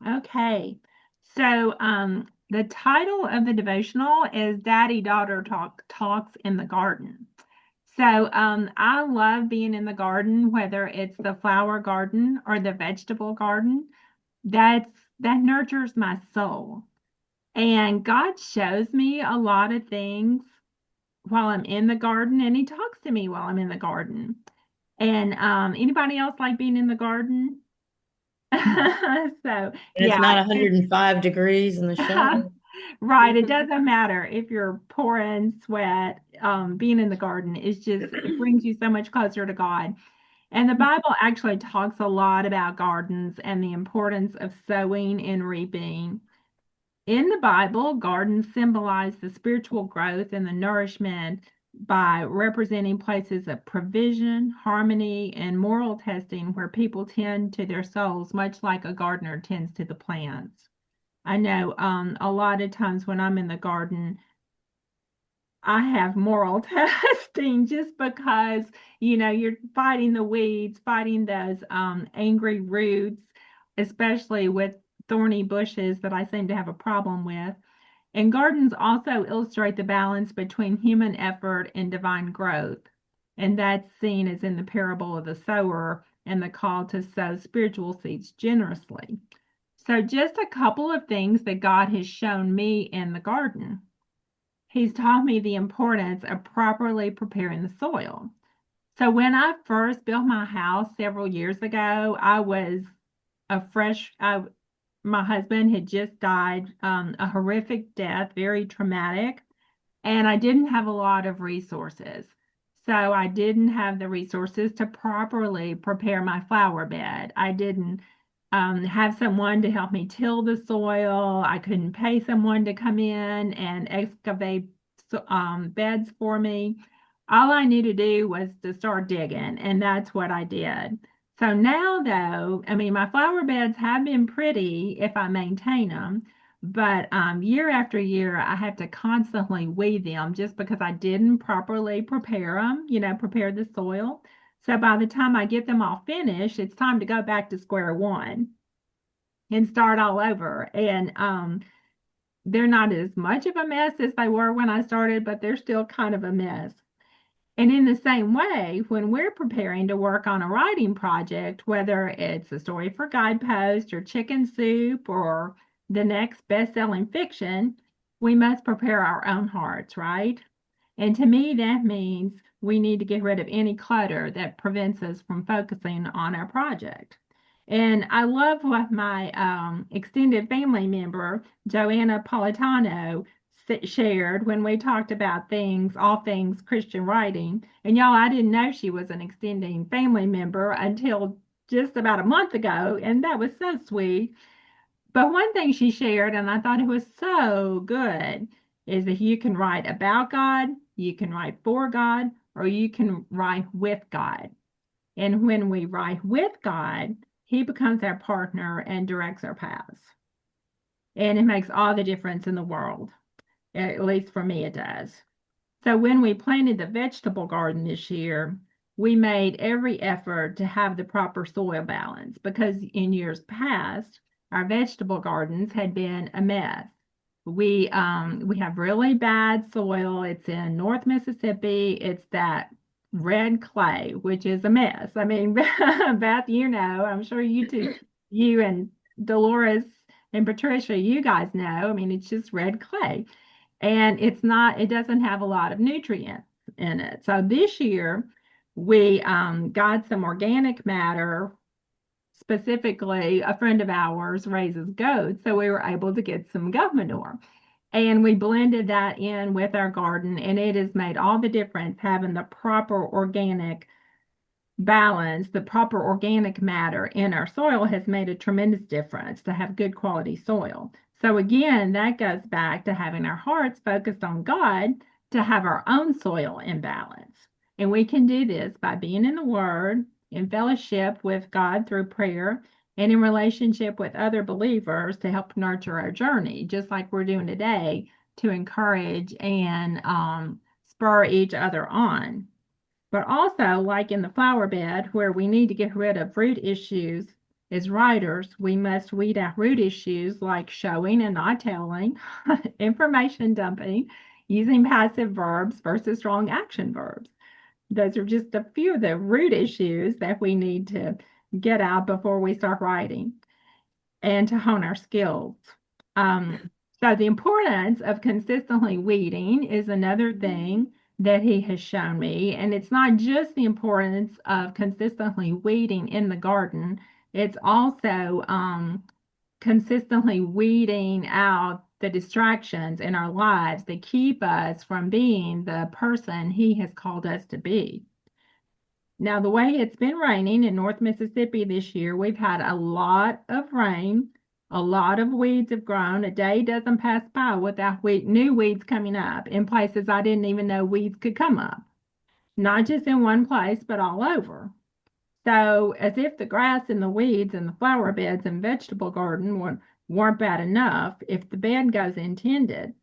Okay. So, the title of the devotional is Daddy Daughter Talks in the Garden. So, I love being in the garden, whether it's the flower garden or the vegetable garden. That's that nurtures my soul. And God shows me a lot of things while I'm in the garden, and He talks to me while I'm in the garden. And anybody else like being in the garden? So, And it's yeah, not it's 105 degrees in the sun. right. It doesn't matter if you're pouring sweat. Being in the garden is just, it brings you so much closer to God. And the Bible actually talks a lot about gardens and the importance of sowing and reaping. In the Bible, gardens symbolize the spiritual growth and the nourishment by representing places of provision, harmony, and moral testing where people tend to their souls, much like a gardener tends to the plants. I know a lot of times when I'm in the garden, I have moral testing just because, you're fighting the weeds, fighting those angry roots, especially with thorny bushes that I seem to have a problem with. And gardens also illustrate the balance between human effort and divine growth. And that's seen as in the parable of the sower and the call to sow spiritual seeds generously. So, just a couple of things that God has shown me in the garden. He's taught me the importance of properly preparing the soil. So, when I first built my house several years ago, I was my husband had just died, a horrific death, very traumatic, and I didn't have a lot of resources. So I didn't have the resources to properly prepare my flower bed. I didn't have someone to help me till the soil. I couldn't pay someone to come in and excavate beds for me. All I knew to do was to start digging, and that's what I did. So now, though, I mean, my flower beds have been pretty if I maintain them, but year after year, I have to constantly weed them just because I didn't properly prepare them, prepare the soil. So by the time I get them all finished, it's time to go back to square one and start all over. And they're not as much of a mess as they were when I started, but they're still kind of a mess. And in the same way, when we're preparing to work on a writing project, whether it's a story for Guidepost or Chicken Soup or the next best-selling fiction, we must prepare our own hearts, right? And to me, that means we need to get rid of any clutter that prevents us from focusing on our project. And I love what my extended family member, Joanna Politano, shared when we talked about all things Christian writing. And y'all, I didn't know she was an extending family member until just about a month ago, and that was so sweet. But one thing she shared, and I thought it was so good, is that you can write about God, you can write for God, or you can write with God. And when we write with God, He becomes our partner and directs our paths. And it makes all the difference in the world. At least for me, it does. So when we planted the vegetable garden this year, we made every effort to have the proper soil balance because in years past, our vegetable gardens had been a mess. We have really bad soil. It's in North Mississippi. It's that red clay, which is a mess. I mean, Beth, I'm sure you two, you and Dolores and Patricia, you guys know. I mean, it's just red clay and it doesn't have a lot of nutrients in it. So this year we got some organic matter. Specifically, a friend of ours raises goats, so we were able to get some goat manure. And we blended that in with our garden, and it has made all the difference having the proper organic balance, the proper organic matter in our soil has made a tremendous difference to have good quality soil. So, again, that goes back to having our hearts focused on God to have our own soil in balance. And we can do this by being in the Word, in fellowship with God through prayer, and in relationship with other believers to help nurture our journey, just like we're doing today to encourage and spur each other on. But also, like in the flower bed, where we need to get rid of root issues as writers, we must weed out root issues like showing and not telling, information dumping, using passive verbs versus strong action verbs. Those are just a few of the root issues that we need to get out before we start writing and to hone our skills. Um, so the importance of consistently weeding is another thing that he has shown me. And it's not just the importance of consistently weeding in the garden, it's also consistently weeding out the distractions in our lives that keep us from being the person he has called us to be. Now, the way it's been raining in North Mississippi this year, we've had a lot of rain. A lot of weeds have grown. A day doesn't pass by without new weeds coming up in places I didn't even know weeds could come up. Not just in one place, but all over. So, as if the grass and the weeds and the flower beds and vegetable garden weren't bad enough, if the bed goes untended,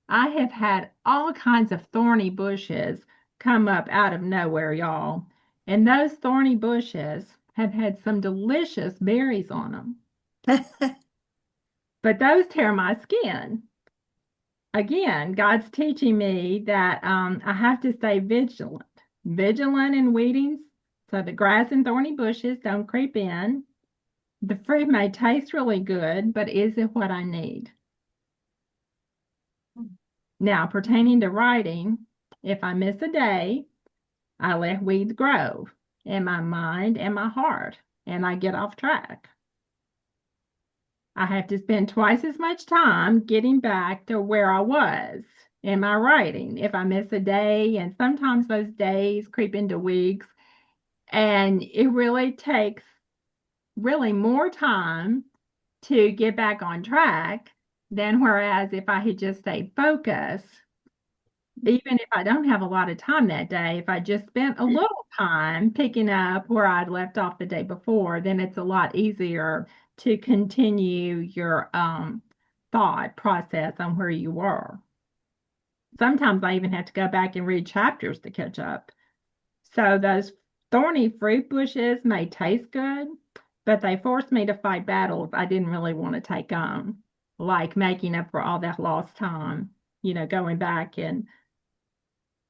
I have had all kinds of thorny bushes come up out of nowhere, y'all. And those thorny bushes have had some delicious berries on them, but those tear my skin. Again, God's teaching me that I have to stay vigilant in weeding so the grass and thorny bushes don't creep in. The fruit may taste really good, but is it what I need? Now, pertaining to writing, if I miss a day, I let weeds grow in my mind and my heart, and I get off track. I have to spend twice as much time getting back to where I was in my writing if I miss a day, and sometimes those days creep into weeks, and it really takes really more time to get back on track than whereas if I had just stayed focused, even if I don't have a lot of time that day, if I just spent a little time picking up where I'd left off the day before, then it's a lot easier to continue your thought process on where you were. Sometimes I even have to go back and read chapters to catch up. So those thorny fruit bushes may taste good, but they forced me to fight battles I didn't really want to take on, like making up for all that lost time, going back and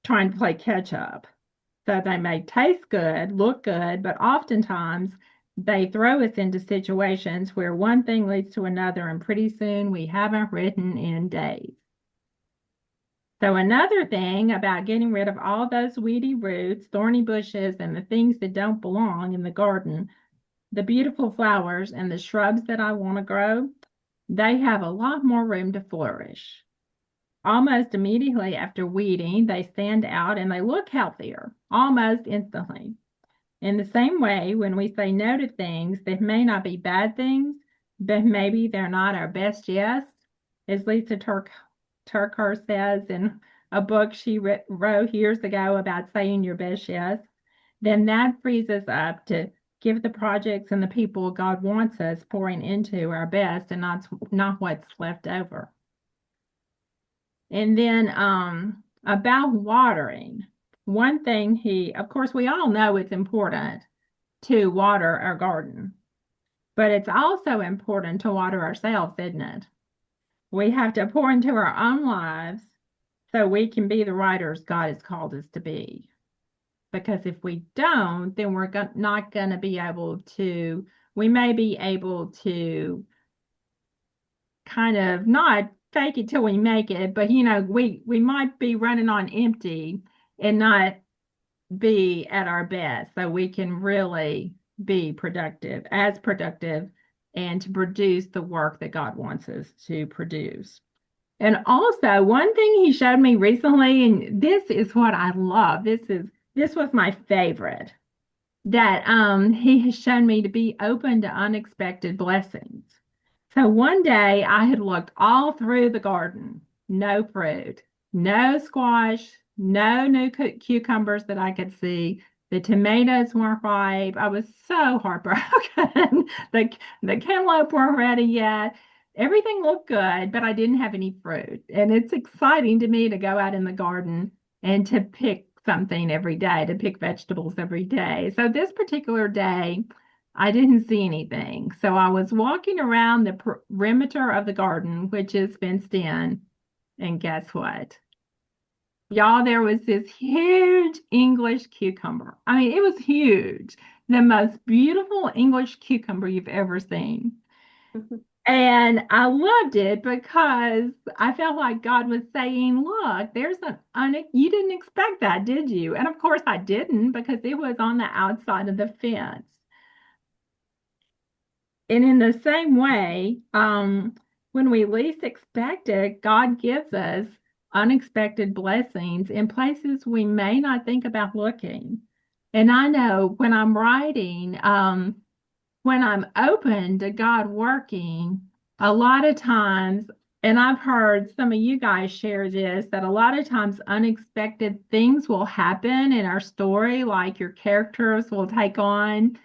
trying to play catch up. So they may taste good, look good, but oftentimes they throw us into situations where one thing leads to another, and pretty soon we haven't written in days. So another thing about getting rid of all those weedy roots, thorny bushes, and the things that don't belong in the garden, the beautiful flowers and the shrubs that I want to grow, they have a lot more room to flourish. Almost immediately after weeding, they stand out and they look healthier, almost instantly. In the same way, when we say no to things that may not be bad things, but maybe they're not our best yes, as Lisa Turkhurst says in a book she wrote years ago about saying your best yes, then that frees us up to give the projects and the people God wants us pouring into our best and not what's left over. And then about watering, one thing of course, we all know it's important to water our garden, but it's also important to water ourselves, isn't it? We have to pour into our own lives so we can be the writers God has called us to be. Because if we don't, then we're not going to be able to, we may be able to kind of not fake it till we make it, but we might be running on empty and not be at our best so we can really be productive and to produce the work that God wants us to produce. And also, one thing he showed me recently, and this is what I love. This was my favorite, that he has shown me to be open to unexpected blessings. So one day I had looked all through the garden, no fruit, no squash, no new cucumbers that I could see. The tomatoes weren't ripe. I was so heartbroken. The cantaloupe weren't ready yet. Everything looked good, but I didn't have any fruit. And it's exciting to me to go out in the garden and to pick something every day, to pick vegetables every day. So this particular day, I didn't see anything. So I was walking around the perimeter of the garden, which is fenced in, and guess what? Y'all, there was this huge English cucumber. I mean, it was huge. The most beautiful English cucumber you've ever seen. And I loved it because I felt like God was saying, look, there's you didn't expect that, did you? And of course I didn't, because it was on the outside of the fence. And in the same way, when we least expect it, God gives us unexpected blessings in places we may not think about looking. And I know when I'm writing, when I'm open to God working, a lot of times, and I've heard some of you guys share this, that a lot of times unexpected things will happen in our story, like your characters will take on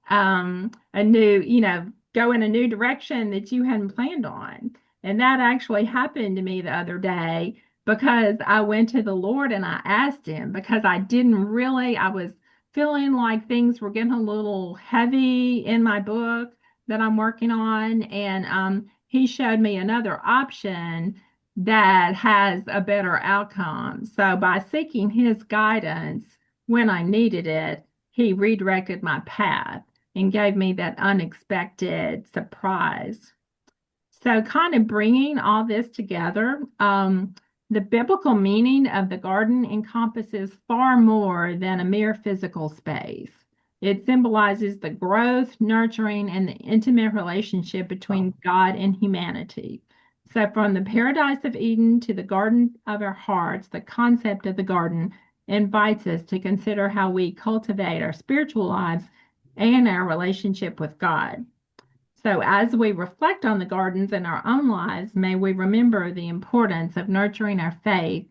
a new, go in a new direction that you hadn't planned on. And that actually happened to me the other day because I went to the Lord and I asked Him because I was feeling like things were getting a little heavy in my book that I'm working on. And He showed me another option that has a better outcome. So by seeking His guidance when I needed it, He redirected my path and gave me that unexpected surprise. So, kind of bringing all this together, the biblical meaning of the garden encompasses far more than a mere physical space. It symbolizes the growth, nurturing, and the intimate relationship between God and humanity. So, from the paradise of Eden to the garden of our hearts, the concept of the garden invites us to consider how we cultivate our spiritual lives and our relationship with God. So, as we reflect on the gardens in our own lives, may we remember the importance of nurturing our faith,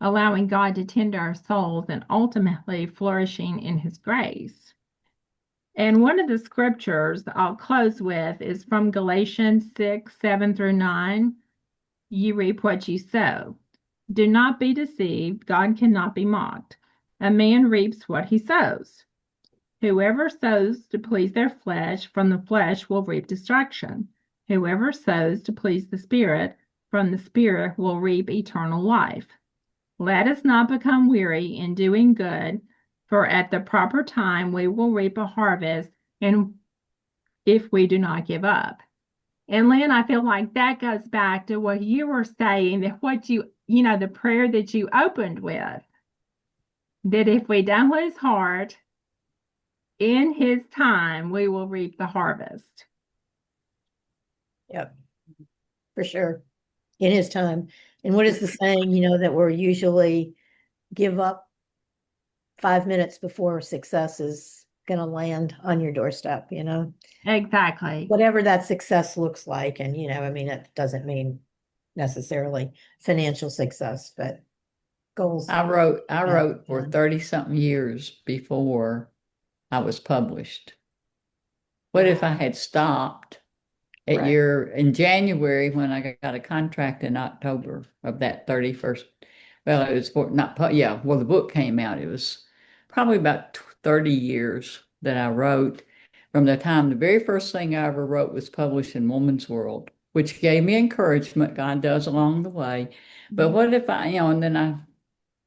allowing God to tend our souls, and ultimately flourishing in His grace. And one of the scriptures I'll close with is from Galatians 6:7-9. You reap what you sow. Do not be deceived. God cannot be mocked. A man reaps what he sows. Whoever sows to please their flesh, from the flesh will reap destruction. Whoever sows to please the Spirit, from the Spirit will reap eternal life. Let us not become weary in doing good, for at the proper time we will reap a harvest, and if we do not give up. And Lynn, I feel like that goes back to what you were saying, that the prayer that you opened with, that if we don't lose heart, in His time, we will reap the harvest. Yep, for sure. In His time. And what is the saying, that we're usually give up 5 minutes before success is going to land on your doorstep, Exactly. whatever that success looks like. And, it doesn't mean necessarily financial success, but goals. I wrote for 30 something years before I was published. What if I had stopped in January when I got a contract in October of that 31st? Well, it was the book came out. It was probably about 30 years that I wrote from the time the very first thing I ever wrote was published in Woman's World, which gave me encouragement. God does along the way. But what if and then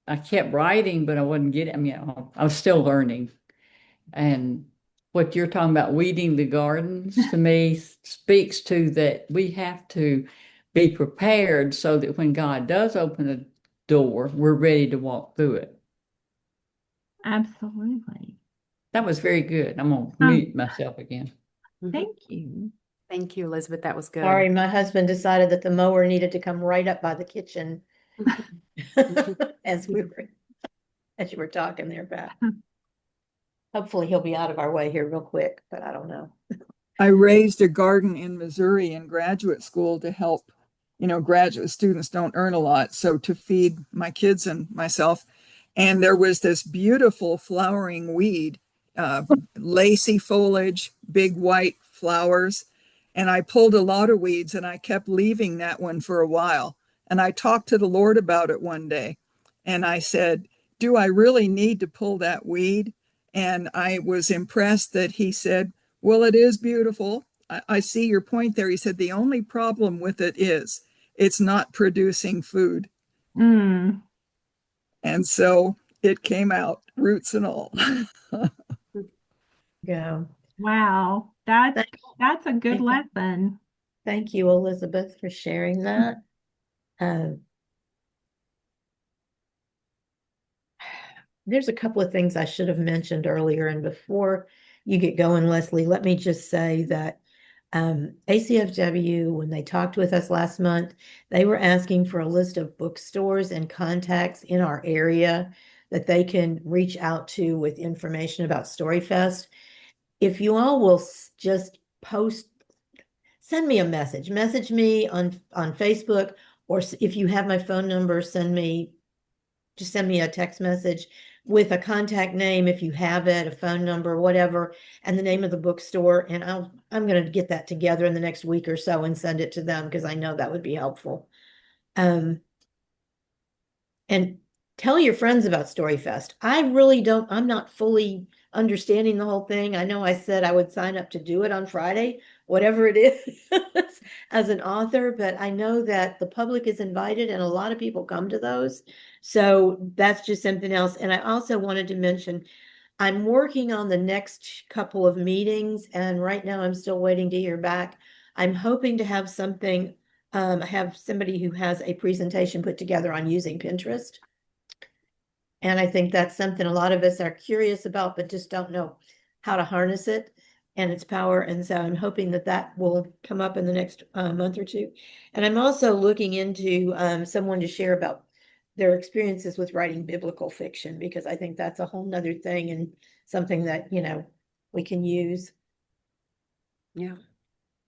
I kept writing, but I wasn't getting, I was still learning. And what you're talking about, weeding the gardens, to me speaks to that we have to be prepared so that when God does open a door, we're ready to walk through it. Absolutely. That was very good. I'm going to mute myself again. Thank you. Thank you, Elizabeth. That was good. Sorry, my husband decided that the mower needed to come right up by the kitchen as you were talking there, Pat. Hopefully he'll be out of our way here real quick, but I don't know. I raised a garden in Missouri in graduate school to help, graduate students don't earn a lot. So to feed my kids and myself. And there was this beautiful flowering weed, lacy foliage, big white flowers. And I pulled a lot of weeds and I kept leaving that one for a while. And I talked to the Lord about it one day. And I said, do I really need to pull that weed? And I was impressed that he said, well, it is beautiful. I see your point there. He said, the only problem with it is it's not producing food. Mm, And so it came out, roots and all. Yeah. wow. Thank, That's a good thank, lesson. thank you, Elizabeth, for sharing that. There's a couple of things I should have mentioned earlier. And before you get going, Leslie, let me just say that ACFW, when they talked with us last month, they were asking for a list of bookstores and contacts in our area that they can reach out to with information about StoryFest. If you all will just send me a message me on Facebook, or if you have my phone number, just send me a text message with a contact name if you have it, a phone number, whatever, and the name of the bookstore. And I'm going to get that together in the next week or so and send it to them because I know that would be helpful. And tell your friends about StoryFest. I'm not fully understanding the whole thing. I know I said I would sign up to do it on Friday, whatever it is, as an author, but I know that the public is invited and a lot of people come to those. So that's just something else. And I also wanted to mention, I'm working on the next couple of meetings, and right now I'm still waiting to hear back. I'm hoping to have have somebody who has a presentation put together on using Pinterest. And I think that's something a lot of us are curious about, but just don't know how to harness it and its power. And so I'm hoping that that will come up in the next month or two. And I'm also looking into someone to share about their experiences with writing biblical fiction, because I think that's a whole nother thing and something that, we can use Yeah.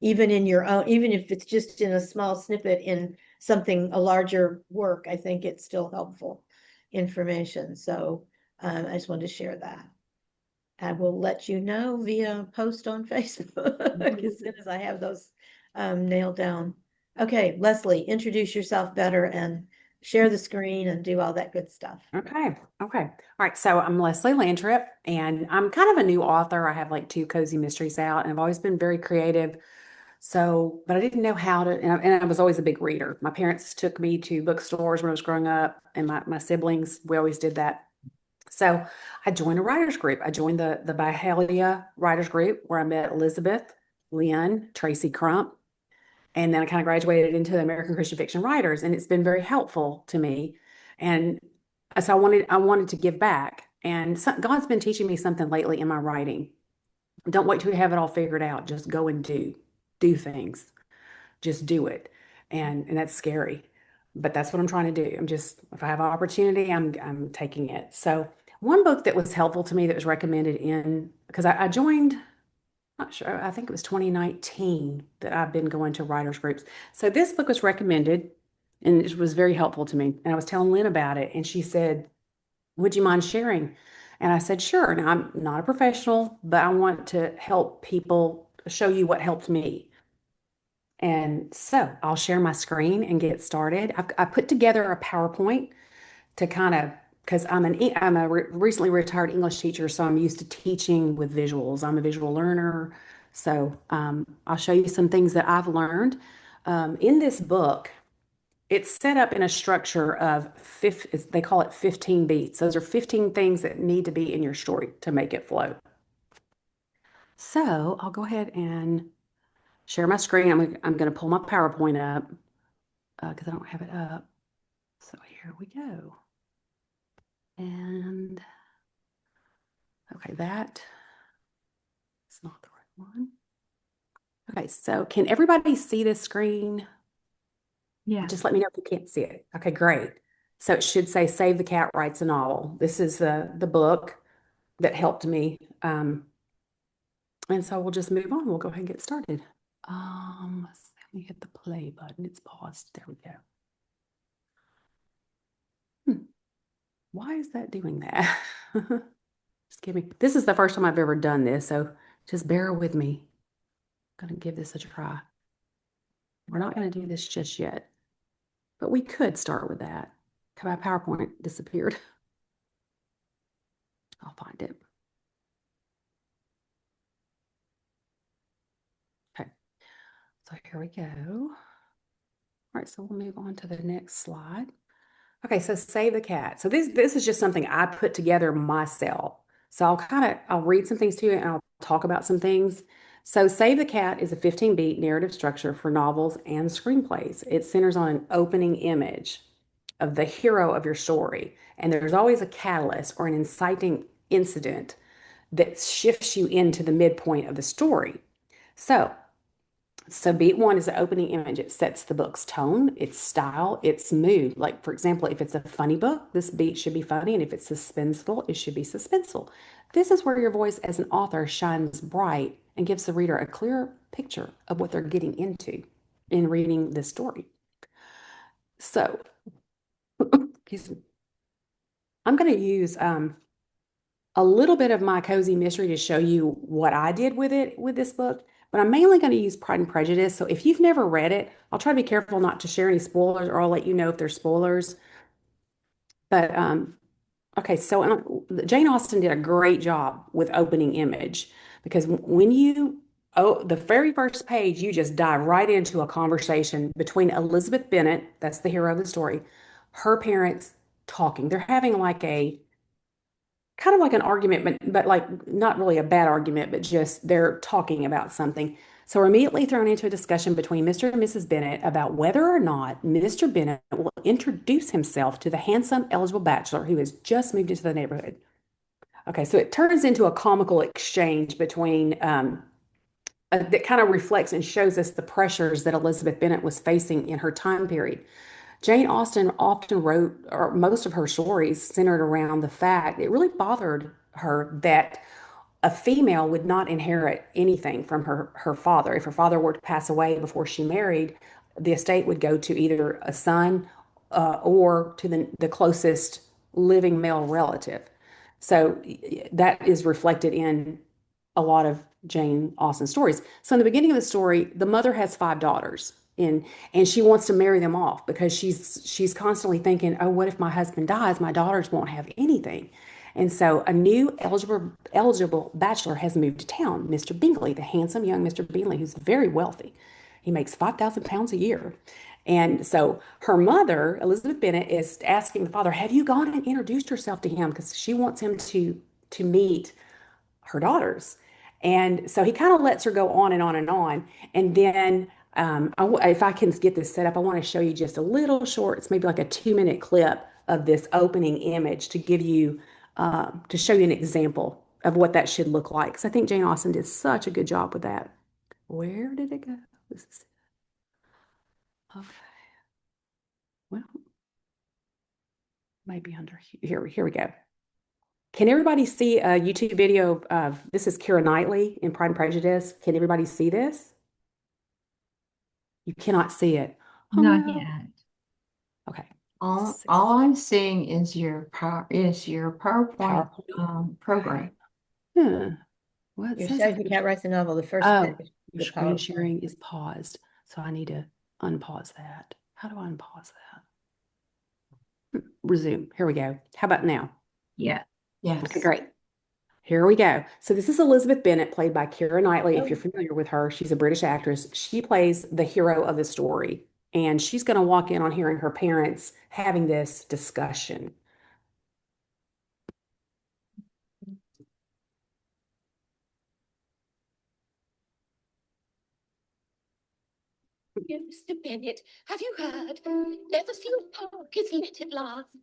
even in your own, even if it's just in a small snippet in something, a larger work. I think it's still helpful information. So I just wanted to share that. I will let you know via post on Facebook as soon as I have those nailed down. Okay, Leslie, introduce yourself better and share the screen and do all that good stuff. Okay. Okay. All right. So I'm Leslie Lantrip, and I'm kind of a new author. I have like 2 cozy mysteries out, and I've always been very creative. So, but I didn't know how to, and I was always a big reader. My parents took me to bookstores when I was growing up, and my siblings, we always did that. So I joined a writers group. I joined the Byhalia writers group where I met Elizabeth, Lynn, Tracy Crump, and then I kind of graduated into the American Christian Fiction Writers, and it's been very helpful to me. And so I wanted to give back. And God's been teaching me something lately in my writing. Don't wait till you have it all figured out. Just go and do things. Just do it. And that's scary. But that's what I'm trying to do. If I have an opportunity, I'm taking it. So one book that was helpful to me that was recommended because I joined, not sure, I think it was 2019 that I've been going to writers groups. So this book was recommended and it was very helpful to me. And I was telling Lynn about it, and she said, would you mind sharing? And I said, sure. Now, I'm not a professional, but I want to help people, show you what helped me. And so I'll share my screen and get started. I put together a PowerPoint to kind of, because I'm a recently retired English teacher, so I'm used to teaching with visuals. I'm a visual learner. So I'll show you some things that I've learned. In this book, it's set up in a structure of they call it 15 beats. Those are 15 things that need to be in your story to make it flow. So I'll go ahead and share my screen. I'm going to pull my PowerPoint up because I don't have it up. So here we go. And okay, that is not the right one. Okay, so can everybody see this screen? Yeah. Just let me know if you can't see it. Okay, great. So it should say Save the Cat Writes a Novel. This is the book that helped me. And so we'll just move on. We'll go ahead and get started. Let me hit the play button. It's paused. There we go. Why is that doing that? Just give me. This is the first time I've ever done this, so just bear with me. I'm going to give this a try. We're not going to do this just yet, but we could start with that. My PowerPoint disappeared. I'll find it. Okay, so here we go. All right, so we'll move on to the next slide. Okay, so Save the Cat. So this is just something I put together myself. So I'll read some things to you and I'll talk about some things. So Save the Cat is a 15-beat narrative structure for novels and screenplays. It centers on an opening image of the hero of your story, and there's always a catalyst or an inciting incident that shifts you into the midpoint of the story. So beat one is the opening image. It sets the book's tone, its style, its mood. Like, for example, if it's a funny book, this beat should be funny. And if it's suspenseful, it should be suspenseful. This is where your voice as an author shines bright and gives the reader a clear picture of what they're getting into in reading this story. So, excuse me. I'm going to use a little bit of my cozy mystery to show you what I did with this book. But I'm mainly going to use Pride and Prejudice. So if you've never read it, I'll try to be careful not to share any spoilers, or I'll let you know if there's spoilers. But okay, so Jane Austen did a great job with opening image, because when the very first page, you just dive right into a conversation between Elizabeth Bennet, that's the hero of the story, her parents talking. They're having like a kind of like an argument, but like not really a bad argument, but just they're talking about something. So we're immediately thrown into a discussion between Mr. and Mrs. Bennet about whether or not Mr. Bennet will introduce himself to the handsome, eligible bachelor who has just moved into the neighborhood. Okay, so it turns into a comical exchange between that kind of reflects and shows us the pressures that Elizabeth Bennet was facing in her time period. Jane Austen often wrote, or most of her stories centered around the fact it really bothered her that a female would not inherit anything from her father. If her father were to pass away before she married, the estate would go to either a son or to the closest living male relative. So that is reflected in a lot of Jane Austen stories. So in the beginning of the story, the mother has 5 daughters, and she wants to marry them off because she's constantly thinking, oh, what if my husband dies? My daughters won't have anything. And so a new eligible bachelor has moved to town, Mr. Bingley, the handsome young Mr. Bingley, who's very wealthy. He makes £5,000 a year. And so her mother, Elizabeth Bennet, is asking the father, have you gone and introduced yourself to him? Because she wants him to meet her daughters. And so he kind of lets her go on and on and on. And then if I can get this set up, I want to show you just a little short, it's maybe like a 2-minute clip of this opening image to give you, to show you an example of what that should look like. Because I think Jane Austen did such a good job with that. Where did it go? This is, okay. Well, maybe under here. Here we go. Can everybody see a YouTube video of this is Keira Knightley in Pride and Prejudice? Can everybody see this? You cannot see it. Oh, Not no. yet. Okay. All I'm seeing is your PowerPoint program. Huh. Well, it Your says Save the Cat Writes a Novel, the first oh, page. your the screen PowerPoint. sharing is paused. So I need to unpause that. How do I unpause that? Resume. Here we go. How about now? Yeah. Yes. Okay, great. Here we go. So this is Elizabeth Bennet, played by Keira Knightley. If you're familiar with her, she's a British actress. She plays the hero of the story, and she's going to walk in on hearing her parents having this discussion. Mr. Bennet, have you heard? Netherfield Park is let at last.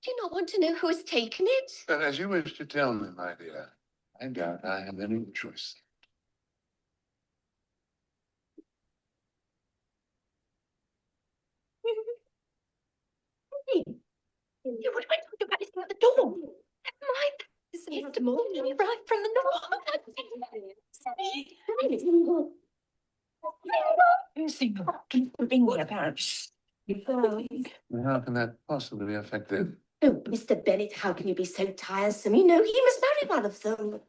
Do you not want to know who has taken it? But as you wish to tell me, my dear, I doubt I have any choice. You would wait to back at the door. Mind, Mr. Morgan arrived from the north. Bingley, apparently. How can that possibly affect them? Oh, Mr. Bennet, how can you be so tiresome? You know, he must marry one of them.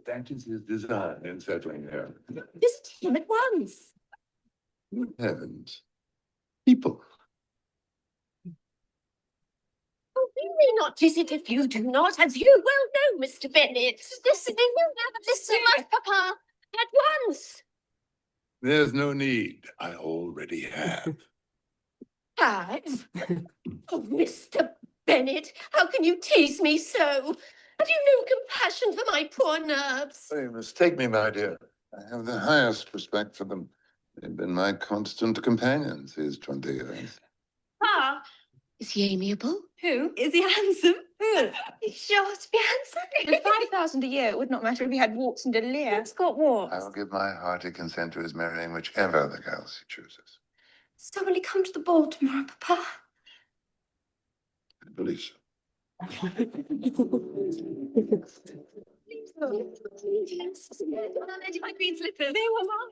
That is his design in settling her. Visit him at once. Good heavens. People. Oh, You may not visit if you do not, as you well know, Mr. Bennet. Listen, Papa, at once. There's no need. I already have. Have? Oh, Mr. Bennet, how can you tease me so? Have you no compassion for my poor nerves? You mistake me, my dear. I have the highest respect for them. They've been my constant companions these 20 years. Ah, is he amiable? Who? Is he handsome? Who? He's sure to be handsome. With 5,000 a year, it would not matter if he had warts and delirium. It's got warts. I will give my hearty consent to his marrying whichever of the girls he chooses. So will he come to the ball tomorrow, Papa? I believe so. My green slippers. They were mine.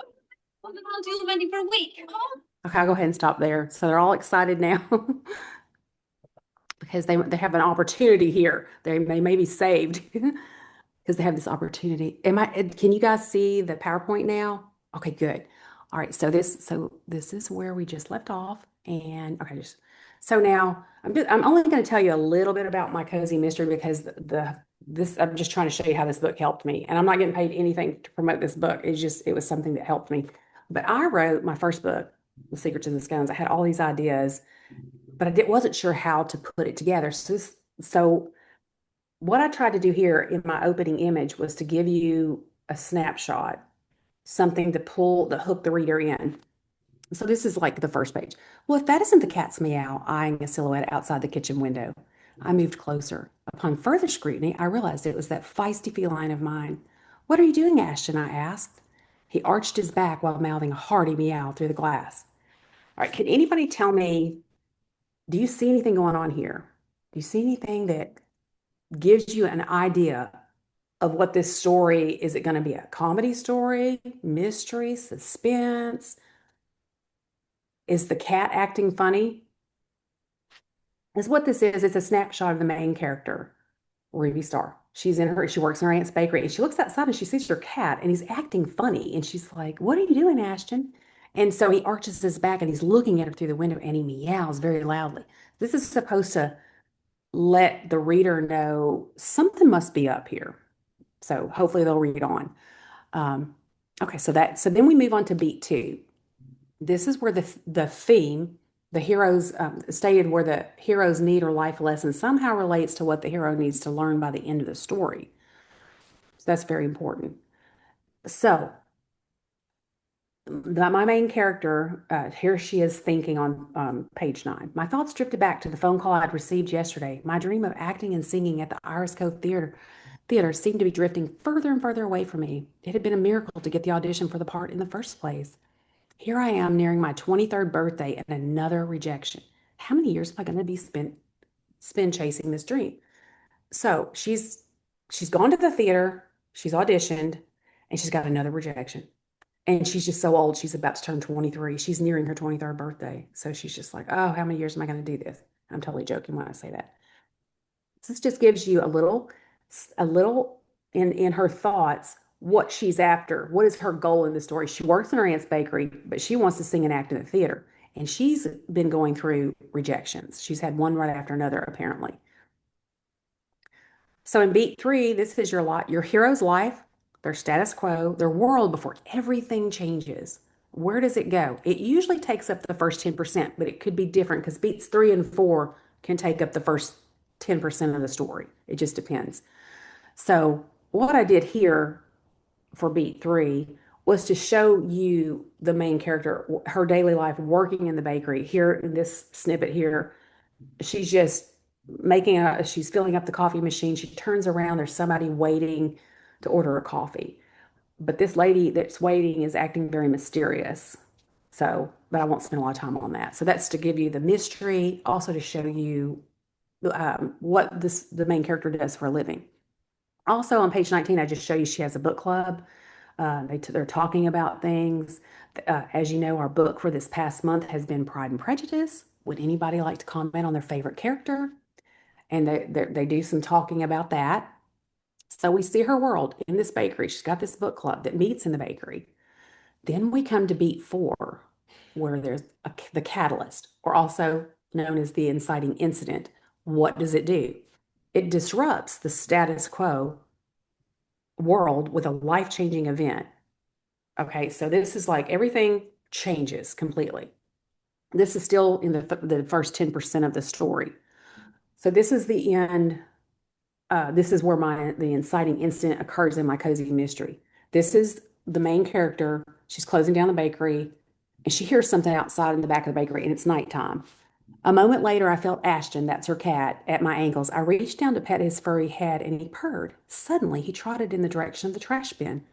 Well, then I'll do the mending for a week. Okay, I'll go ahead and stop there. So they're all excited now because they have an opportunity here. They may be saved because they have this opportunity. Can you guys see the PowerPoint now? Okay, good. All right, so this is where we just left off. And okay, so now I'm only going to tell you a little bit about my cozy mystery because I'm just trying to show you how this book helped me. And I'm not getting paid anything to promote this book. It was something that helped me. But I wrote my first book, The Secrets of the Scones. I had all these ideas, but I wasn't sure how to put it together. So what I tried to do here in my opening image was to give you a snapshot, something to hook the reader in. So this is like the first page. Well, if that isn't the cat's meow eyeing a silhouette outside the kitchen window, I moved closer. Upon further scrutiny, I realized it was that feisty feline of mine. What are you doing, Ashton? I asked. He arched his back while mouthing a hearty meow through the glass. All right, can anybody tell me, do you see anything going on here? Do you see anything that gives you an idea of what this story, is it going to be a comedy story, mystery, suspense? Is the cat acting funny? Is what this is. It's a snapshot of the main character, Ruby Star. She works in her aunt's bakery and she looks outside and she sees her cat and he's acting funny. And she's like, what are you doing, Ashton? And so he arches his back and he's looking at her through the window and he meows very loudly. This is supposed to let the reader know something must be up here. So hopefully they'll read on. Okay, so then we move on to beat 2. This is where the theme, the heroes stated where the hero's need or life lesson somehow relates to what the hero needs to learn by the end of the story. So that's very important. So my main character, here she is thinking on page 9. My thoughts drifted back to the phone call I'd received yesterday. My dream of acting and singing at the Iris Cove Theater seemed to be drifting further and further away from me. It had been a miracle to get the audition for the part in the first place. Here I am nearing my 23rd birthday and another rejection. How many years am I going to be spent chasing this dream? So she's gone to the theater, she's auditioned, and she's got another rejection. And she's just so old, she's about to turn 23. She's nearing her 23rd birthday. So she's just like, oh, how many years am I going to do this? I'm totally joking when I say that. This just gives you a little in her thoughts, what she's after. What is her goal in the story? She works in her aunt's bakery, but she wants to sing and act in the theater. And she's been going through rejections. She's had one right after another, apparently. So in beat 3, this is your hero's life, their status quo, their world before everything changes. Where does it go? It usually takes up the first 10%, but it could be different because beats 3 and 4 can take up the first 10% of the story. It just depends. So what I did here for beat 3 was to show you the main character, her daily life working in the bakery. Here in this snippet here, she's just she's filling up the coffee machine. She turns around, there's somebody waiting to order a coffee. But this lady that's waiting is acting very mysterious. So, but I won't spend a lot of time on that. So that's to give you the mystery, also to show you what the main character does for a living. Also on page 19, I just show you she has a book club. They're talking about things. As you know, our book for this past month has been Pride and Prejudice. Would anybody like to comment on their favorite character? And they do some talking about that. So we see her world in this bakery. She's got this book club that meets in the bakery. Then we come to beat 4, where there's the catalyst, or also known as the inciting incident, What does it do? It disrupts the status quo world with a life-changing event. Okay, so this is like everything changes completely. This is still in the first 10% of the story. So this is the end. This is where the inciting incident occurs in my cozy mystery. This is the main character. She's closing down the bakery, and she hears something outside in the back of the bakery, and it's nighttime. A moment later, I felt Ashton, that's her cat, at my ankles. I reached down to pet his furry head, and he purred. Suddenly, he trotted in the direction of the trash bin.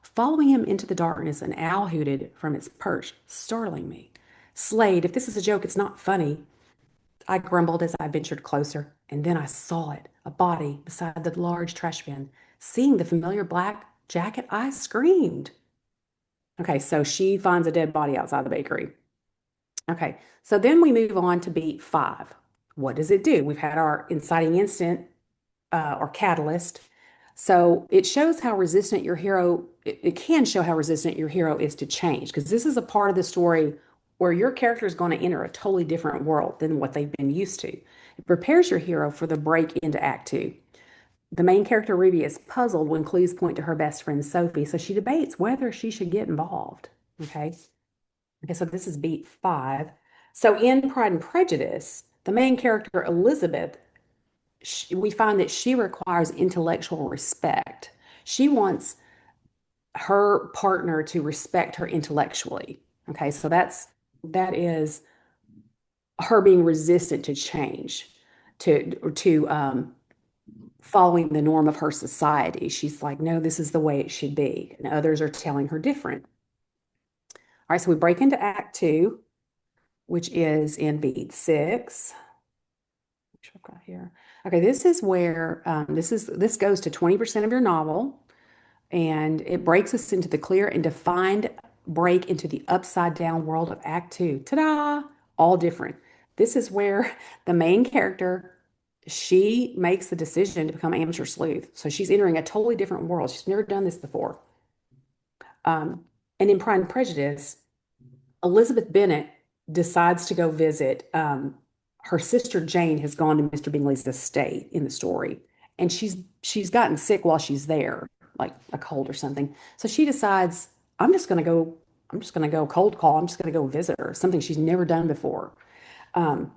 Following him into the darkness, an owl hooted from its perch, startling me. Slade, if this is a joke, it's not funny. I grumbled as I ventured closer, and then I saw it, a body beside the large trash bin. Seeing the familiar black jacket, I screamed. Okay, so she finds a dead body outside the bakery. Okay, so then we move on to beat 5. What does it do? We've had our inciting incident or catalyst. So it shows how resistant your hero, it can show how resistant your hero is to change, because this is a part of the story where your character is going to enter a totally different world than what they've been used to. It prepares your hero for the break into Act 2. The main character, Ruby, is puzzled when clues point to her best friend, Sophie, so she debates whether she should get involved. Okay, so this is beat 5. So in Pride and Prejudice, the main character, Elizabeth, we find that she requires intellectual respect. She wants her partner to respect her intellectually. Okay, so that is her being resistant to change, to following the norm of her society. She's like, no, this is the way it should be, and others are telling her different. All right, so we break into Act 2, which is in beat 6. Which I've got here. Okay, this is where this goes to 20% of your novel, and it breaks us into the clear and defined break into the upside down world of Act 2. Ta-da! All different. This is where the main character, she makes the decision to become amateur sleuth. So she's entering a totally different world. She's never done this before. And in Pride and Prejudice, Elizabeth Bennet decides to go visit. Her sister Jane has gone to Mr. Bingley's estate in the story, and she's gotten sick while she's there, like a cold or something. So she decides, I'm just gonna go cold call. I'm just gonna go visit her, something she's never done before. And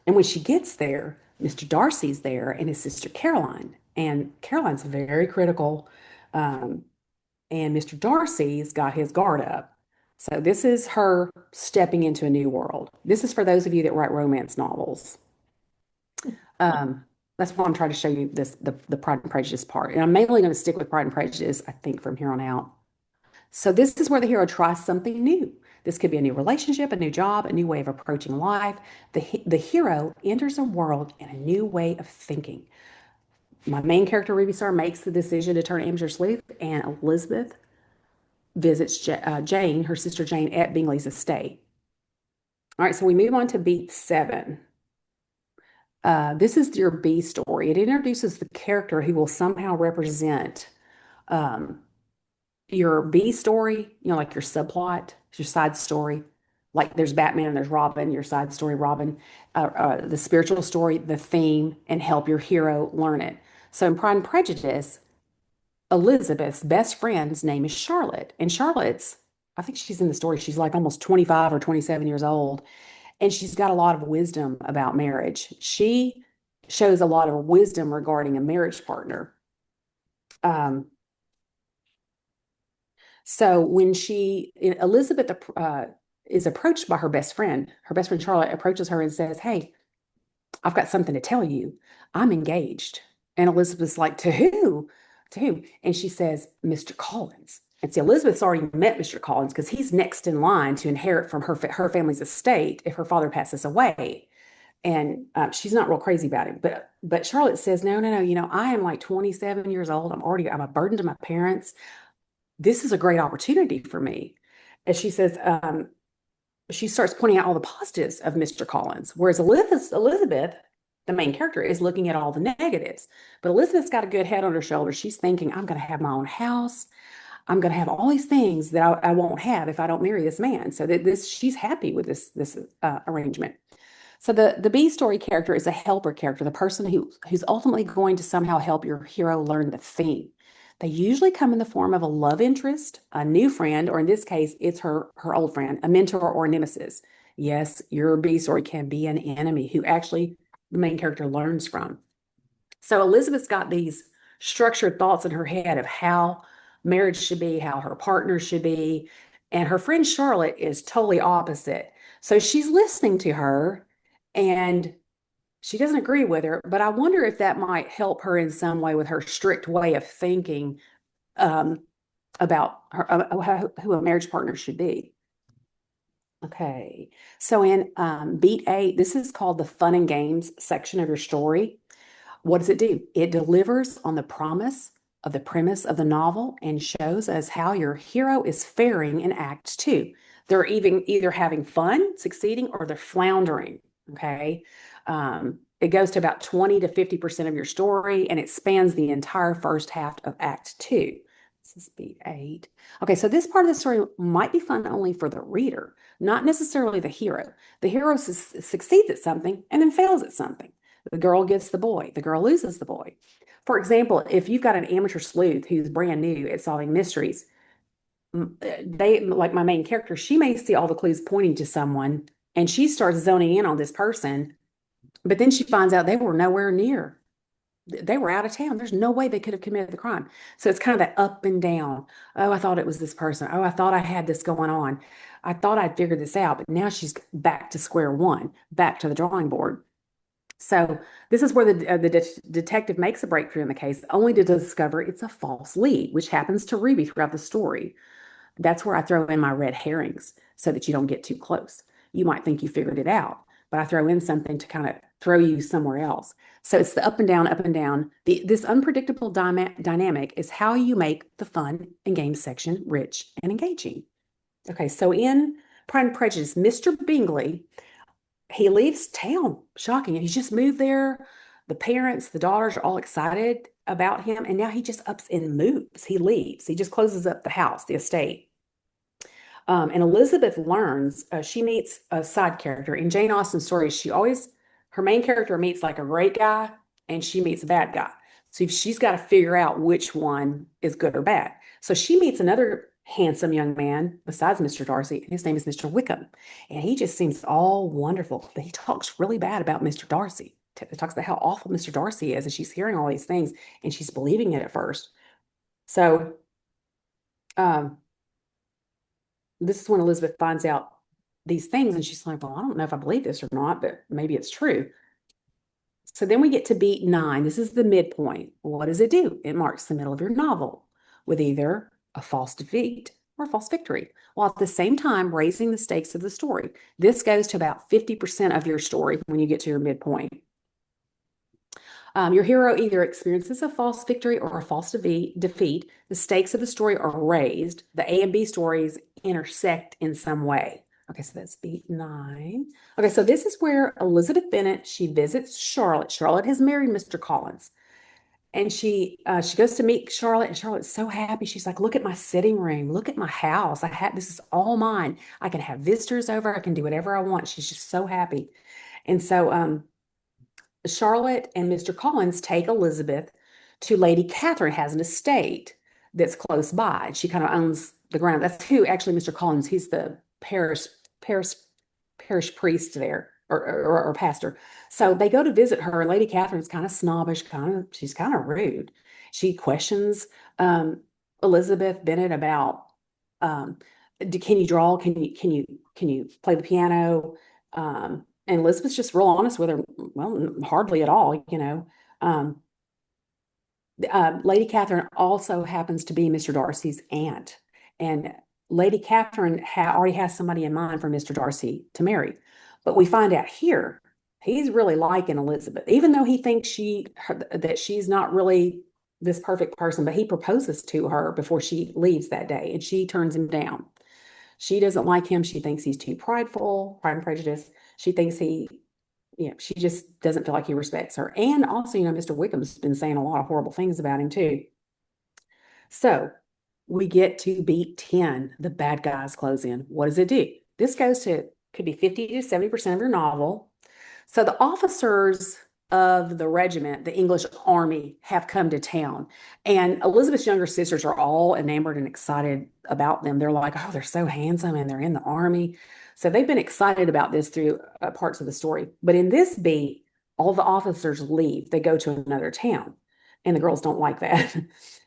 when she gets there, Mr. Darcy's there and his sister Caroline, and Caroline's very critical. And Mr. Darcy's got his guard up. So this is her stepping into a new world. This is for those of you that write romance novels. That's why I'm trying to show you the Pride and Prejudice part. And I'm mainly going to stick with Pride and Prejudice, I think, from here on out. So this is where the hero tries something new. This could be a new relationship, a new job, a new way of approaching life. The hero enters a world and a new way of thinking. My main character, Ruby Star, makes the decision to turn amateur sleuth, and Elizabeth visits Jane, her sister Jane, at Bingley's estate. All right, so we move on to beat 7. This is your B story. It introduces the character who will somehow represent your B story, like your subplot, your side story. Like there's Batman and there's Robin, your side story, Robin, the spiritual story, the theme, and help your hero learn it. So in Pride and Prejudice, Elizabeth's best friend's name is Charlotte. And I think she's in the story, she's like almost 25 or 27 years old. And she's got a lot of wisdom about marriage. She shows a lot of wisdom regarding a marriage partner. So when Elizabeth is approached by her best friend Charlotte approaches her and says, hey, I've got something to tell you. I'm engaged. And Elizabeth's like, to who? To whom? And she says, Mr. Collins. And see, Elizabeth's already met Mr. Collins because he's next in line to inherit from her family's estate if her father passes away. And she's not real crazy about him. But Charlotte says, no. I am like 27 years old. I'm a burden to my parents. This is a great opportunity for me. And she says, she starts pointing out all the positives of Mr. Collins, whereas Elizabeth, the main character, is looking at all the negatives. But Elizabeth's got a good head on her shoulders. She's thinking, I'm going to have my own house. I'm going to have all these things that I won't have if I don't marry this man. So that she's happy with this arrangement. So the B story character is a helper character, the person who's ultimately going to somehow help your hero learn the theme. They usually come in the form of a love interest, a new friend, or in this case, it's her old friend, a mentor or a nemesis. Yes, your B story can be an enemy who actually the main character learns from. So Elizabeth's got these structured thoughts in her head of how marriage should be, how her partner should be, and her friend Charlotte is totally opposite. So she's listening to her and she doesn't agree with her, but I wonder if that might help her in some way with her strict way of thinking um, about who a marriage partner should be. Okay, so in Beat 8, this is called the fun and games section of your story. What does it do? It delivers on the promise of the premise of the novel and shows us how your hero is faring in Act 2. They're either having fun, succeeding, or they're floundering. Okay. It goes to about 20 to 50% of your story, and it spans the entire first half of Act 2. This is Beat 8. Okay, so this part of the story might be fun only for the reader, not necessarily the hero. The hero succeeds at something and then fails at something. The girl gets the boy. The girl loses the boy. For example, if you've got an amateur sleuth who's brand new at solving mysteries, they, like my main character, she may see all the clues pointing to someone and she starts zoning in on this person, but then she finds out they were nowhere near. They were out of town. There's no way they could have committed the crime. So it's kind of that up and down. Oh, I thought it was this person. Oh, I thought I had this going on. I thought I'd figured this out, but now she's back to square one, back to the drawing board. So this is where the detective makes a breakthrough in the case, only to discover it's a false lead, which happens to Ruby throughout the story. That's where I throw in my red herrings so that you don't get too close. You might think you figured it out, but I throw in something to kind of throw you somewhere else. So it's the up and down, up and down. This unpredictable dynamic is how you make the fun and games section rich and engaging. Okay, so in Pride and Prejudice, Mr. Bingley, he leaves town, shocking. He's just moved there. The parents, the daughters are all excited about him. And now he just ups and moves. He leaves. He just closes up the house, the estate. And Elizabeth learns, she meets a side character. In Jane Austen's stories, her main character meets like a great guy and she meets a bad guy. So she's got to figure out which one is good or bad. So she meets another handsome young man besides Mr. Darcy, and his name is Mr. Wickham. And he just seems all wonderful, but he talks really bad about Mr. Darcy. He talks about how awful Mr. Darcy is, and she's hearing all these things and she's believing it at first. So this is when Elizabeth finds out these things, and she's like, well, I don't know if I believe this or not, but maybe it's true. So then we get to Beat 9. This is the midpoint. What does it do? It marks the middle of your novel with either a false defeat or a false victory, while at the same time raising the stakes of the story. This goes to about 50% of your story when you get to your midpoint. Your hero either experiences a false victory or a false defeat. The stakes of the story are raised. The A and B stories intersect in some way. Okay, so that's Beat 9. Okay, so this is where Elizabeth Bennet, she visits Charlotte. Charlotte has married Mr. Collins. And she goes to meet Charlotte, and Charlotte's so happy. She's like, look at my sitting room. Look at my house. This is all mine. I can have visitors over. I can do whatever I want. She's just so happy. And so Charlotte and Mr. Collins take Elizabeth to Lady Catherine, has an estate that's close by. She kind of owns the ground. That's who actually Mr. Collins, he's the parish priest there or pastor. So they go to visit her, and Lady Catherine's kind of snobbish, she's kind of rude. She questions Elizabeth Bennet about can you draw? Can you play the piano? And Elizabeth's just real honest with her. Well, hardly at all, you know. Lady Catherine also happens to be Mr. Darcy's aunt. And Lady Catherine already has somebody in mind for Mr. Darcy to marry. But we find out here, he's really liking Elizabeth, even though he thinks that she's not really this perfect person, but he proposes to her before she leaves that day, and she turns him down. She doesn't like him. She thinks he's too prideful, Pride and Prejudice. She thinks she just doesn't feel like he respects her. And also, Mr. Wickham's been saying a lot of horrible things about him too. So we get to Beat 10. The bad guys close in. What does it do? This could be 50 to 70% of your novel. So the officers of the regiment, the English army, have come to town. And Elizabeth's younger sisters are all enamored and excited about them. They're like, oh, they're so handsome and they're in the army. So they've been excited about this through parts of the story. But in this beat, all the officers leave. They go to another town. And the girls don't like that.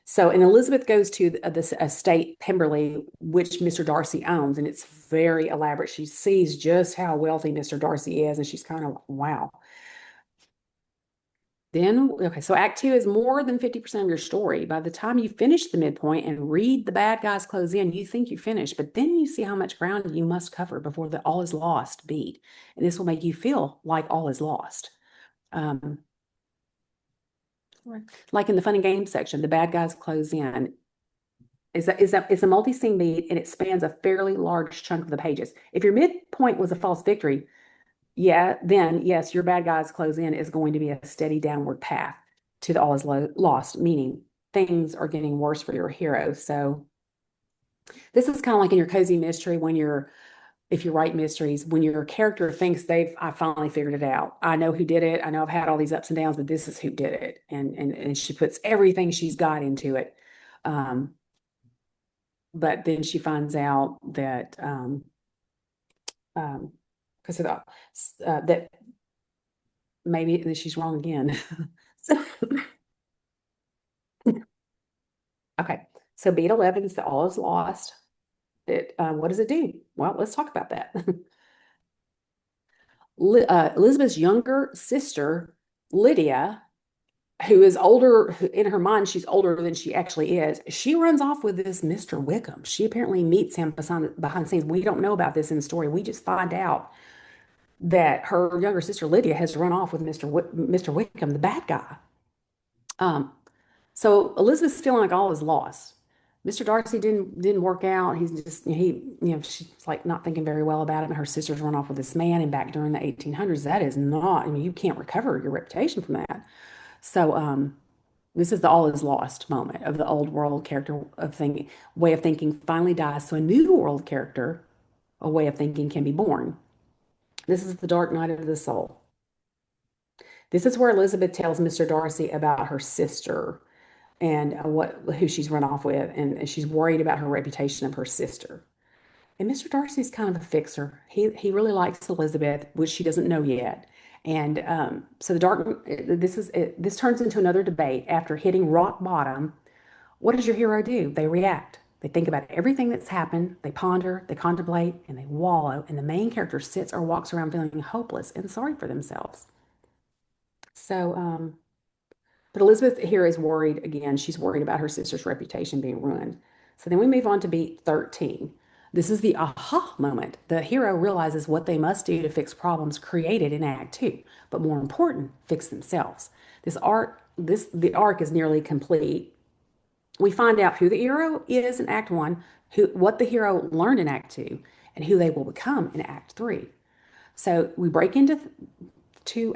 So, and Elizabeth goes to this estate, Pemberley, which Mr. Darcy owns, and it's very elaborate. She sees just how wealthy Mr. Darcy is, and she's kind of, wow. Then, okay, so Act 2 is more than 50% of your story. By the time you finish the midpoint and read The Bad Guys Close In, you think you finished, but then you see how much ground you must cover before the all is lost beat. And this will make you feel like all is lost. Like in the fun and games section, The Bad Guys Close In. It's a multi-scene beat, and it spans a fairly large chunk of the pages. If your midpoint was a false victory, then yes, your bad guys close in is going to be a steady downward path to the all is lost, meaning things are getting worse for your hero. So this is kind of like in your cozy mystery if you write mysteries, when your character thinks I finally figured it out. I know who did it. I know I've had all these ups and downs, but this is who did it. And she puts everything she's got into it. But then she finds out that because of that maybe she's wrong again. So, okay, so beat 11 is that all is lost. What does it do? Well, let's talk about that. Elizabeth's younger sister, Lydia, who is older, in her mind, she's older than she actually is. She runs off with this Mr. Wickham. She apparently meets him behind the scenes. We don't know about this in the story. We just find out that her younger sister, Lydia, has run off with Mr. Wickham, the bad guy. So Elizabeth's feeling like all is lost. Mr. Darcy didn't work out. She's like not thinking very well about it. And her sisters run off with this man. And back during the 1800s, that is not, you can't recover your reputation from that. So this is the all is lost moment of the old world character way of thinking finally dies. So a new world character, a way of thinking can be born. This is the dark night of the soul. This is where Elizabeth tells Mr. Darcy about her sister and who she's run off with, and she's worried about her reputation of her sister. And Mr. Darcy's kind of a fixer. He really likes Elizabeth, which she doesn't know yet. And so this turns into another debate. After hitting rock bottom, what does your hero do? They react. They think about everything that's happened. They ponder, they contemplate, and they wallow. And the main character sits or walks around feeling hopeless and sorry for themselves. So, but Elizabeth here is worried again. She's worried about her sister's reputation being ruined. So then we move on to beat 13. This is the aha moment. The hero realizes what they must do to fix problems created in Act 2, but more important, fix themselves. The arc is nearly complete. We find out who the hero is in Act 1, what the hero learned in Act 2, and who they will become in Act 3. So we break into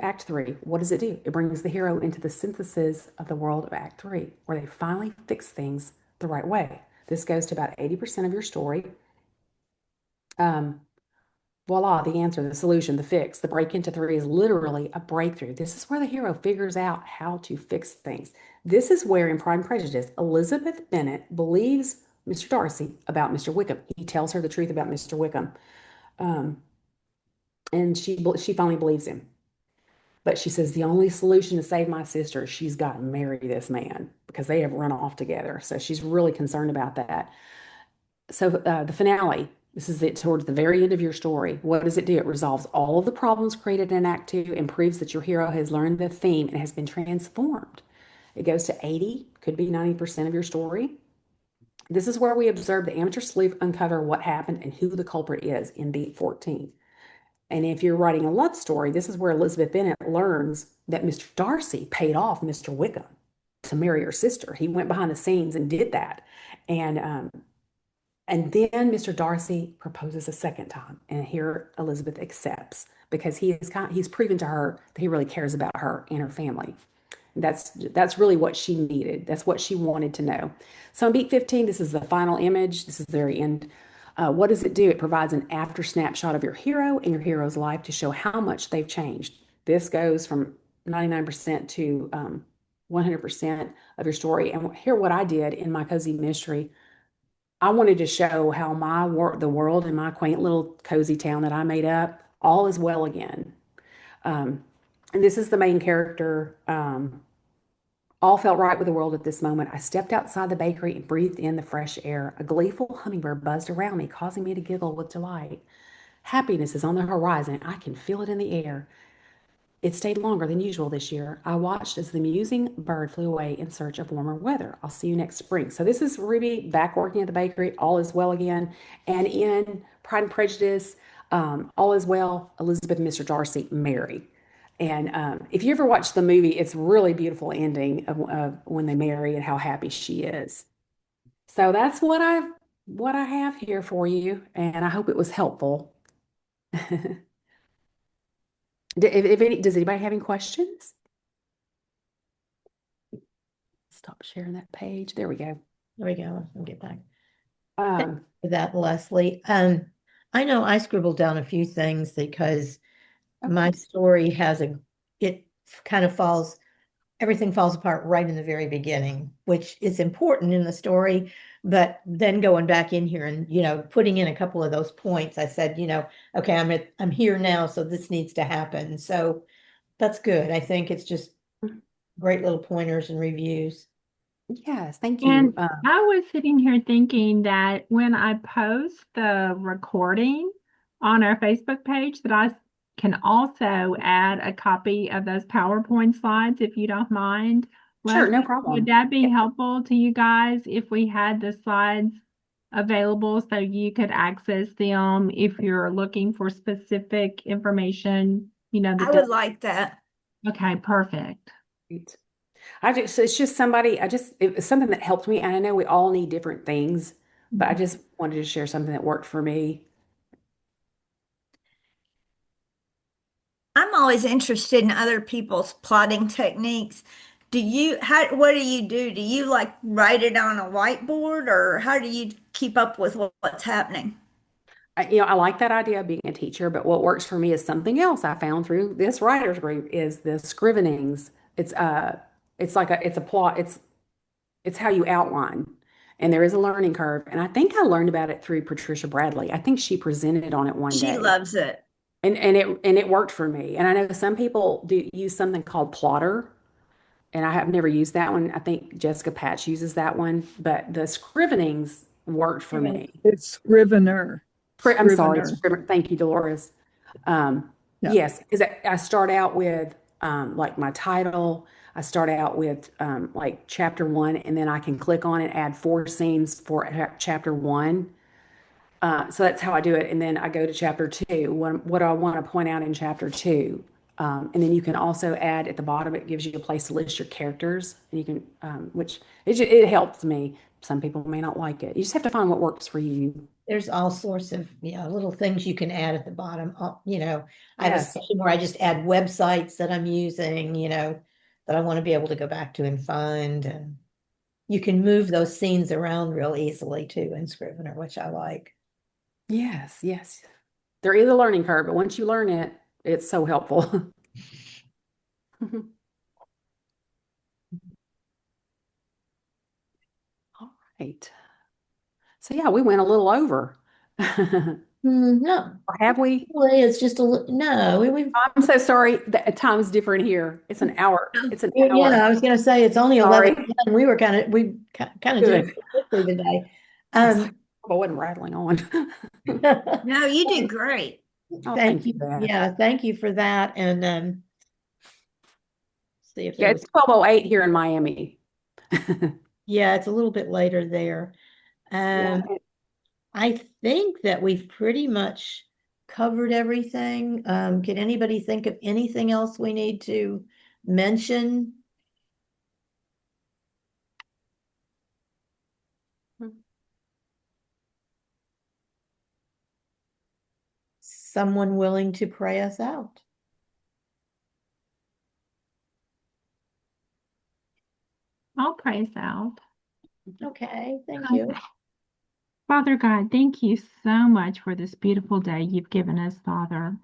Act 3. What does it do? It brings the hero into the synthesis of the world of Act 3, where they finally fix things the right way. This goes to about 80% of your story. Voila, the answer, the solution, the fix. The break into 3 is literally a breakthrough. This is where the hero figures out how to fix things. This is where, in Pride and Prejudice, Elizabeth Bennet believes Mr. Darcy about Mr. Wickham. He tells her the truth about Mr. Wickham. And she finally believes him. But she says the only solution to save my sister, she's got to marry this man because they have run off together. So she's really concerned about that. So the finale, this is it towards the very end of your story. What does it do? It resolves all of the problems created in Act 2 and proves that your hero has learned the theme and has been transformed. It goes to 80, could be 90% of your story. This is where we observe the amateur sleuth uncover what happened and who the culprit is in beat 14. And if you're writing a love story, this is where Elizabeth Bennet learns that Mr. Darcy paid off Mr. Wickham to marry her sister. He went behind the scenes and did that. And then Mr. Darcy proposes a second time. And here Elizabeth accepts because he's proven to her that he really cares about her and her family. That's really what she needed. That's what she wanted to know. So in beat 15, this is the final image. This is the very end. What does it do? It provides an after snapshot of your hero and your hero's life to show how much they've changed. This goes from 99% to 100% of your story. And here, what I did in my cozy mystery, I wanted to show how the world in my quaint little cozy town that I made up, all is well again. And this is the main character. All felt right with the world at this moment. I stepped outside the bakery and breathed in the fresh air. A gleeful hummingbird buzzed around me, causing me to giggle with delight. Happiness is on the horizon. I can feel it in the air. It stayed longer than usual this year. I watched as the musing bird flew away in search of warmer weather. I'll see you next spring. So this is Ruby back working at the bakery. All is well again. And in Pride and Prejudice, all is well. Elizabeth and Mr. Darcy marry. And if you ever watch the movie, it's really beautiful ending of when they marry and how happy she is. So that's what I have here for you, and I hope it was helpful. Does anybody have any questions? Stop sharing that page. There we go. There we go. I'll get back. Um, For that, Leslie. I know I scribbled down a few things because my Okay. story it kind of everything falls apart right in the very beginning, which is important in the story. But then going back in here and, putting in a couple of those points, I said, okay, I'm here now, so this needs to happen. So that's good. I think it's just great little pointers and reviews. yes, thank And you. I was sitting here thinking that when I post the recording on our Facebook page, that I can also add a copy of those PowerPoint slides, if you don't mind. Sure, no Leslie, would problem. that be Yeah. helpful to you guys if we had the slides available so you could access them if you're looking for specific information, I would like that. Okay, perfect. Great. It's just it was something that helped me. And I know we all need different things, but I just wanted to share something that worked for me. I'm always interested in other people's plotting techniques. What do you do? Do you like write it on a whiteboard or how do you keep up with what's happening? I like that idea of being a teacher, but what works for me is something else I found through this writers group is the scrivenings. It's a plot. It's how you outline. And there is a learning curve. And I think I learned about it through Patricia Bradley. I think she presented on it one She day. loves it. And it worked for me. And I know some people do use something called Plotter, and I have never used that one. I think Jessica Patch uses that one, but the scrivenings worked for me. It's Scrivener. I'm sorry, Scrivener. thank you, Dolores. Yeah. Yes, because I start out with like my title. I start out with like chapter one, and then I can click on it, add 4 scenes for chapter one. So that's how I do it. And then I go to chapter two. What do I want to point out in chapter two? And then you can also add at the bottom, it gives you a place to list your characters. And you can, it helps me. Some people may not like it. You just have to find what works for you. There's all sorts of, little things you can add at the bottom. I have a Yes. section where I just add websites that I'm using, that I want to be able to go back to and find. And you can move those scenes around real easily too in Scrivener, which I like. Yes, yes. There is a learning curve, but once you learn it, it's so helpful. All right. So yeah, we went a little over. No, Or have we? it's just no, we've I'm so sorry. The time's different here. It's an hour. It's an yeah, hour. I was gonna say it's only Sorry. 11:10. We kind of did Good. it quickly today. I wasn't rattling on. No, you did great. Oh, Thank thank you, you. Beth. Yeah, thank you for that. And see if Yeah, there it's was 12:08 here in Miami. yeah, it's a little bit later there. Yeah. I think that we've pretty much covered everything. Can anybody think of anything else we need to mention? Someone willing to pray us out? I'll pray us out. Okay, thank you. Father God, thank you so much for this beautiful day you've given us, Father.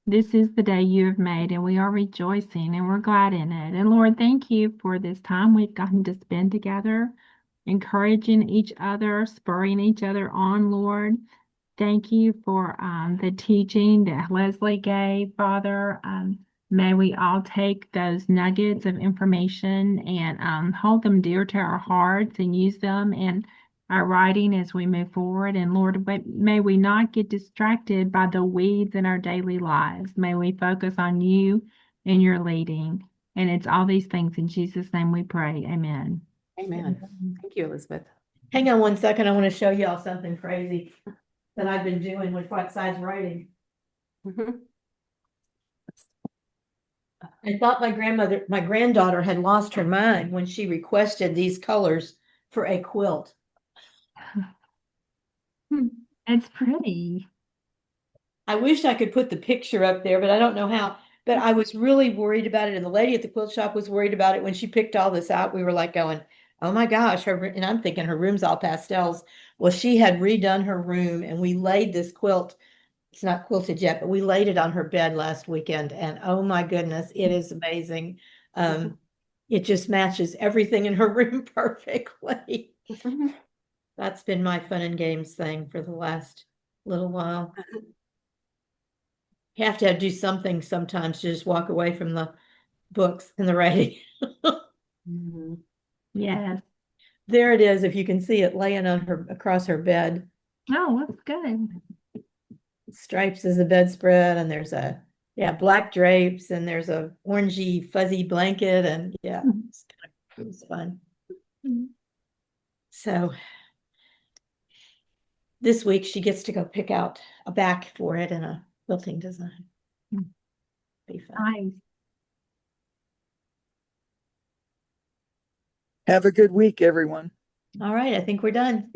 This is the day you have made, and we are rejoicing and we're glad in it. And Lord, thank you for this time we've gotten to spend together, encouraging each other, spurring each other on, Lord. Thank you for the teaching that Leslie gave, Father. May we all take those nuggets of information and hold them dear to our hearts and use them in our writing as we move forward. And Lord, may we not get distracted by the weeds in our daily lives. May we focus on you and your leading. And it's all these things in Jesus' name we pray. Amen. Amen. Thank you, Elizabeth. Hang on one second. I want to show y'all something crazy that I've been doing with front size writing. Mhm. I thought my granddaughter had lost her mind when she requested these colors for a quilt. It's pretty. I wish I could put the picture up there, but I don't know how. But I was really worried about it. And the lady at the quilt shop was worried about it when she picked all this out. We were like going, oh my gosh, and I'm thinking her room's all pastels. Well, she had redone her room and we laid this quilt. It's not quilted yet, but we laid it on her bed last weekend. And oh my goodness, it is amazing. It just matches everything in her room perfectly. That's been my fun and games thing for the last little while. You have to do something sometimes to just walk away from the books and the writing. Mhm. Yes. There it is, if you can see it laying on her across her bed. Oh, that's good. Stripes is a bedspread, and there's a black drapes, and there's a orangey fuzzy blanket, and it was fun. So this week she gets to go pick out a back for it and a quilting design. Be fun. Nice. Have a good week, everyone. All right, I think we're done.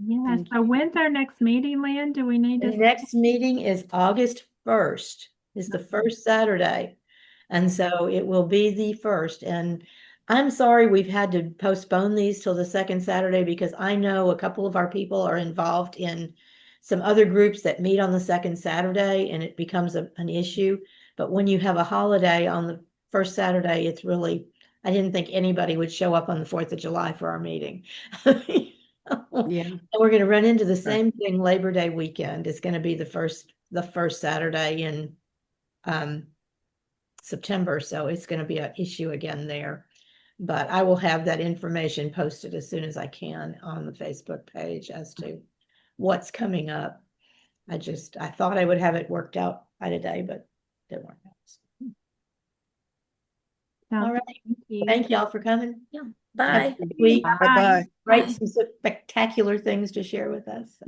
Yeah. Thank So when's our next meeting, Lynn? Do we need The to? next meeting is August 1st, is the first Saturday. And so it will be the first. And I'm sorry we've had to postpone these till the second Saturday because I know a couple of our people are involved in some other groups that meet on the second Saturday and it becomes an issue. But when you have a holiday on the first Saturday, it's really, I didn't think anybody would show up on the 4th of July for our meeting. Yeah. And we're going to run into the same thing Labor Day weekend. It's going to be the first Saturday in September, so it's going to be an issue again there. But I will have that information posted as soon as I can on the Facebook page as to what's coming up. I thought I would have it worked out by today, but it didn't work out. All right. Thank you. Thank y'all for coming. Yeah. Have a Bye. good week. Bye-bye. Write some spectacular things to share with us.